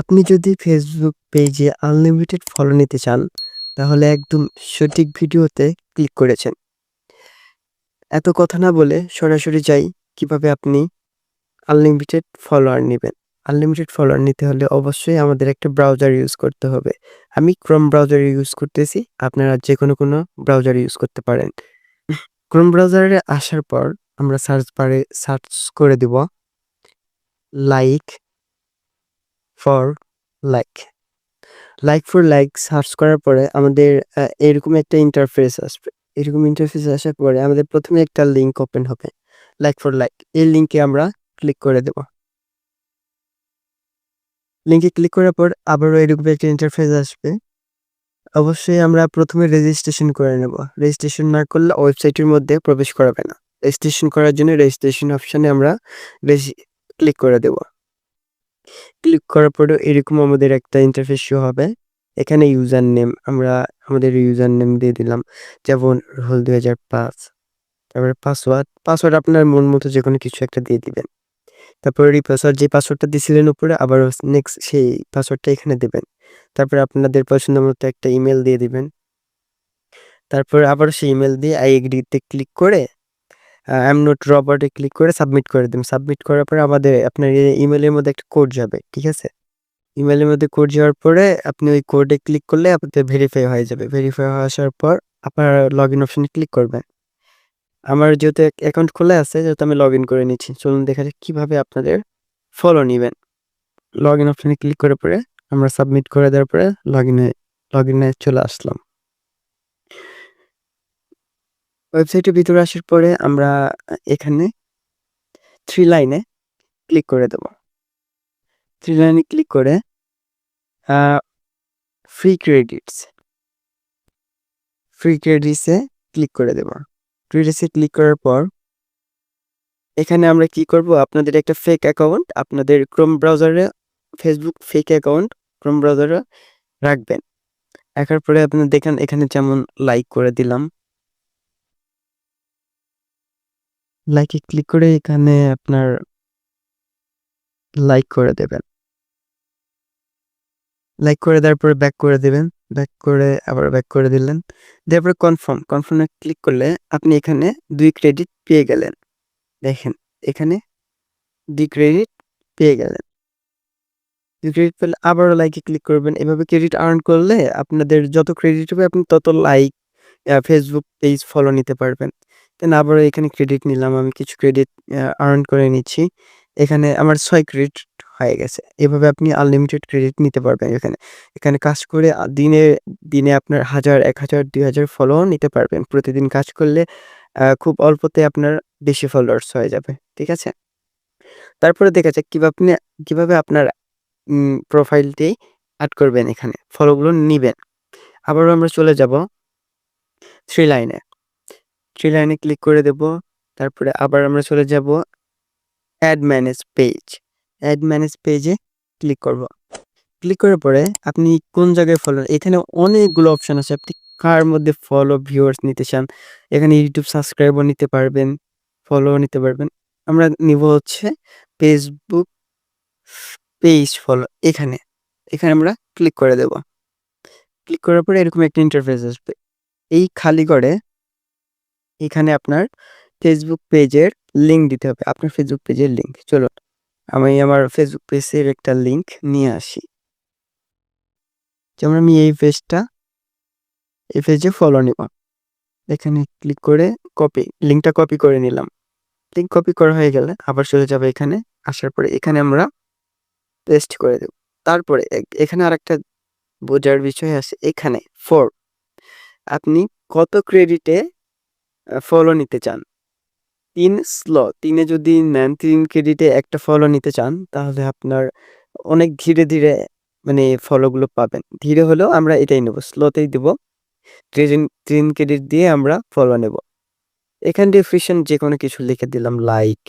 আপনি যদি ফেসবুক পেজে আনলিমিটেড ফলো নিতে চান, তাহলে একদম সঠিক ভিডিওতে ক্লিক করেছেন। এত কথা না বলে সরাসরি যাই কিভাবে আপনি আনলিমিটেড ফলোয়ার নিবেন। আনলিমিটেড ফলোয়ার নিতে হলে অবশ্যই আমাদের একটা ব্রাউজার ইউজ করতে হবে। আমি ক্রোম ব্রাউজার ইউজ করতেছি। আপনারা যেকোনো কোনো ব্রাউজার ইউজ করতে পারেন। ক্রোম ব্রাউজারে আসার পর আমরা সার্চ বারে সার্চ করে দিব like for like. Like for like search করার পরে আমাদের এরকম একটা ইন্টারফেস আসবে। এরকম ইন্টারফেস আসার পরে আমাদের প্রথমে একটা লিঙ্ক ওপেন হবে। লাইক ফর লাইক এই লিঙ্কে আমরা ক্লিক করে দেব। লিঙ্কে ক্লিক করার পর আবারও এরকম একটা ইন্টারফেস আসবে। অবশ্যই আমরা প্রথমে রেজিস্ট্রেশন করে নেব। রেজিস্ট্রেশন না করলে ওয়েবসাইটের মধ্যে প্রবেশ করাবে না। রেজিস্ট্রেশন করার জন্য রেজিস্ট্রেশন অপশনে আমরা ক্লিক করে দেব। ক্লিক করার পরে এরকম আমাদের একটা ইন্টারফেস শো হবে। এখানে ইউজার নেম আমরা আমাদের ইউজার নেম দিয়ে দিলাম, যেমন রোল 2005। তারপরে পাসওয়ার্ড আপনার মন মতো যে কোনো কিছু একটা দিয়ে দিবেন। তারপরে রিপাসওয়ার্ড যে পাসওয়ার্ডটা দিছিলেন উপরে আবার নেক্সট সেই পাসওয়ার্ডটা এখানে দিবেন। তারপরে আপনাদের পছন্দ মতো একটা ইমেল দিয়ে দিবেন। তারপরে আবার সেই ইমেল দিয়ে আই এগ্রি তে ক্লিক করে আই এম নট রবটে ক্লিক করে সাবমিট করে দিন। সাবমিট করার পরে আমাদের আপনার ইমেলের মধ্যে একটা কোড যাবে, ঠিক আছে? ইমেইলের মধ্যে কোড যাওয়ার পরে আপনি ওই কোডে ক্লিক করলে আপনাদের ভেরিফাই হয়ে যাবে। ভেরিফাই হয়ে আসার পর আপনার লগইন অপশনে ক্লিক করবেন। আমার যেহেতু অ্যাকাউন্ট খোলা আছে, যেহেতু আমি লগইন করে নিচ্ছি। চলুন দেখা যাক কিভাবে আপনাদের ফলো নিবেন। লগইন অপশনে ক্লিক করার পরে আমরা সাবমিট করে দেওয়ার পরে লগইনে চলে আসলাম। ওয়েবসাইটের ভিতরে আসার পরে আমরা এখানে 3 লাইনে ক্লিক করে দেব। 3 লাইনে ক্লিক করে ফ্রি ক্রেডিটসে ক্লিক করে দেব। ক্রেডিটসে ক্লিক করার পর এখানে আমরা কি করব, আপনাদের একটা ফেক অ্যাকাউন্ট আপনাদের ক্রোম ব্রাউজারে ফেসবুক ফেক অ্যাকাউন্ট ক্রোম ব্রাউজারে রাখবেন। রাখার পরে আপনারা দেখেন এখানে যেমন লাইক করে দিলাম। লাইকে ক্লিক করে এখানে আপনার লাইক করে দেবেন। লাইক করে দেওয়ার পরে ব্যাক করে দিবেন। ব্যাক করে আবার ব্যাক করে দিলেন। দেওয়ার পরে কনফার্মে ক্লিক করলে আপনি এখানে 2 ক্রেডিট পেয়ে গেলেন। দেখেন এখানে 2 ক্রেডিট পেয়ে গেলেন। 2 ক্রেডিট পেলে আবারও লাইকে ক্লিক করবেন। এভাবে ক্রেডিট আর্ন করলে আপনাদের যত ক্রেডিট হবে আপনি তত লাইক ফেসবুক পেজ ফলো নিতে পারবেন। দেন আবারও এখানে ক্রেডিট নিলাম। আমি কিছু ক্রেডিট আর্ন করে নিচ্ছি। এখানে আমার 6 ক্রেডিট হয়ে গেছে। এভাবে আপনি আনলিমিটেড ক্রেডিট নিতে পারবেন এখানে। এখানে কাজ করে দিনে আপনার 1000, 1000, 2000 ফলোও নিতে পারবেন। প্রতিদিন কাজ করলে খুব অল্পতে আপনার বেশি ফলোয়ার্স হয়ে যাবে। ঠিক আছে? তারপরে দেখা যাক কিভাবে আপনার প্রোফাইলটি এড করবেন এখানে। ফলোগুলো নিবেন। আবারও আমরা চলে যাব 3 লাইনে। 3 লাইনে ক্লিক করে দেব। তারপরে আবার আমরা চলে যাব add manage page. Add manage পেজে ক্লিক করব। ক্লিক করার পরে আপনি কোন জায়গায় ফলো, এখানে অনেকগুলো অপশন আছে। আপনি কার মধ্যে ফলো ভিউয়ার্স নিতে চান। এখানে ইউটিউব সাবস্ক্রাইবার নিতে পারবেন, ফলো নিতে পারবেন। আমরা নিব হচ্ছে ফেসবুক পেজ ফলো। এখানে আমরা ক্লিক করে দেব। ক্লিক করার পরে এরকম একটা ইন্টারফেস আসবে। এই খালি ঘরে এখানে আপনার ফেসবুক পেজের লিঙ্ক দিতে হবে। আপনার ফেসবুক পেজের লিঙ্ক। চলুন আমি আমার ফেসবুক পেজের একটা লিঙ্ক নিয়ে আসি। যেমন আমি এই পেজে ফলো নিব। এখানে ক্লিক করে লিঙ্কটা কপি করে নিলাম। লিঙ্ক কপি করা হয়ে গেলে আবার চলে যাবে এখানে। আসার পরে এখানে আমরা পেস্ট করে দেব। তারপরে এখানে আরেকটা বোঝার বিষয় আছে। এখানে আপনি কত ক্রেডিটে ফলো নিতে চান। 3 যদি নেন, 3 ক্রেডিটে একটা ফলো নিতে চান, তাহলে আপনার অনেক ধীরে মানে ফলোগুলো পাবেন। ধীরে হলেও আমরা এটাই নেব, স্লোতেই দেব। 3 ক্রেডিট দিয়ে আমরা ফলো নেব। এখানে ডেসক্রিপশন যেকোনো কিছু লিখে দিলাম, লাইক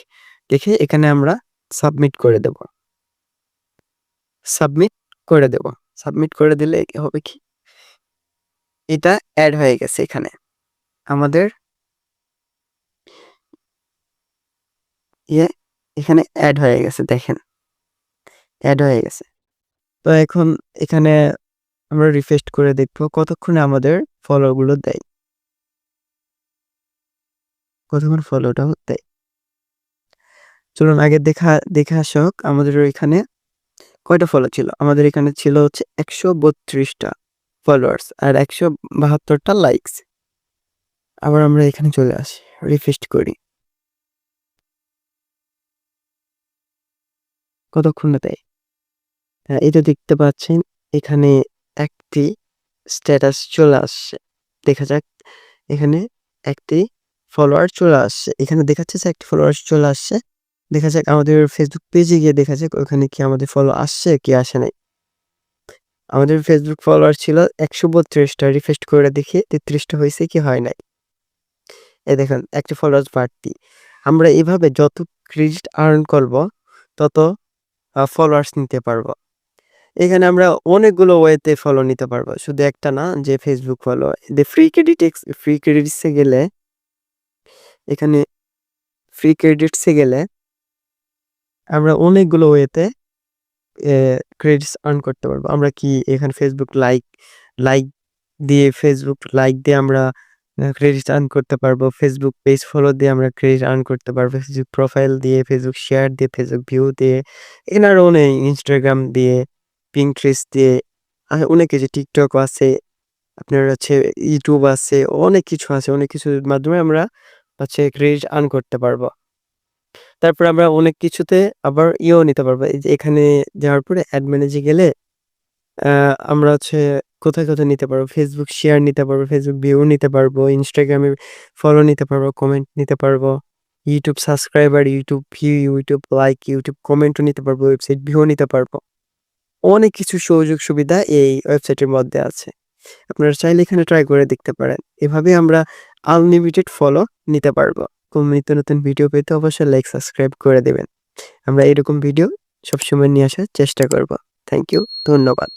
লিখে এখানে আমরা সাবমিট করে দেব। সাবমিট করে দিলে হবে কি, এটা অ্যাড হয়ে গেছে এখানে। আমাদের এখানে অ্যাড হয়ে গেছে, দেখেন অ্যাড হয়ে গেছে। তো এখন এখানে আমরা রিফ্রেশ করে দেখব কতক্ষণে আমাদের ফলোগুলো দেয়। কতক্ষণ ফলোটাও দেয়। চলুন আগে দেখে আসা হোক আমাদের এখানে কয়টা ফলো ছিল। আমাদের এখানে ছিল হচ্ছে 132 টা ফলোয়ার্স আর 172 টা লাইকস। আবার আমরা এখানে চলে আসি, রিফ্রেশ করি। কতক্ষণে দেয়? হ্যাঁ, এই তো দেখতে পাচ্ছেন এখানে একটি স্ট্যাটাস চলে আসছে। দেখা যাক এখানে একটি ফলোয়ার চলে আসছে। এখানে দেখাচ্ছে যে একটি ফলোয়ার চলে আসছে। দেখা যাক আমাদের ফেসবুক পেজে গিয়ে দেখা যাক ওখানে কি আমাদের ফলো আসছে কি আসে নাই। আমাদের ফেসবুক ফলোয়ার ছিল 132 টা, রিফ্রেশ করে দেখি 33 টা হইছে কি হয় নাই। এই দেখেন একটি ফলোয়ার্স বাড়তি। আমরা এভাবে যত ক্রেডিট আর্ন করব তত ফলোয়ার্স নিতে পারবো। এখানে আমরা অনেকগুলো ওয়েতে ফলো নিতে পারবো। শুধু একটা না যে ফেসবুক ফলো। ফ্রি ক্রেডিটসে গেলে এখানে ফ্রি ক্রেডিটসে গেলে আমরা অনেকগুলো ওয়েতে ক্রেডিটস আর্ন করতে পারবো। আমরা কি এখানে ফেসবুক লাইক দিয়ে আমরা ক্রেডিট আর্ন করতে পারবো। ফেসবুক পেজ ফলো দিয়ে আমরা ক্রেডিট আর্ন করতে পারবো। ফেসবুক প্রোফাইল দিয়ে, ফেসবুক শেয়ার দিয়ে, ফেসবুক ভিউ দিয়ে, এখানে আরও অনেক ইনস্টাগ্রাম দিয়ে, পিন্টারেস্ট দিয়ে, অনেক কিছু টিকটক আছে, আপনার হচ্ছে ইউটিউব আছে, অনেক কিছু আছে। অনেক কিছুর মাধ্যমে আমরা হচ্ছে ক্রেডিট আর্ন করতে পারবো। তারপর আমরা অনেক কিছুতে আবার নিতে পারবো। এই যে এখানে যাওয়ার পরে অ্যাড ম্যানেজে গেলে আমরা হচ্ছে কোথায় নিতে পারবো। ফেসবুক শেয়ার নিতে পারবো, ফেসবুক ভিউ নিতে পারবো, ইনস্টাগ্রামে ফলো নিতে পারবো, কমেন্ট নিতে পারবো, YouTube subscriber, YouTube view, YouTube like, YouTube কমেন্টও নিতে পারবো, ওয়েবসাইট ভিউ নিতে পারবো। অনেক কিছু সুযোগ সুবিধা এই ওয়েবসাইটের মধ্যে আছে। আপনারা চাইলে এখানে ট্রাই করে দেখতে পারেন। এভাবে আমরা আনলিমিটেড ফলো নিতে পারবো। কোনো নিত্য নতুন ভিডিও পেতে অবশ্যই লাইক, সাবস্ক্রাইব করে দেবেন। আমরা এরকম ভিডিও সবসময় নিয়ে আসার চেষ্টা করব। থ্যাংক ইউ, ধন্যবাদ।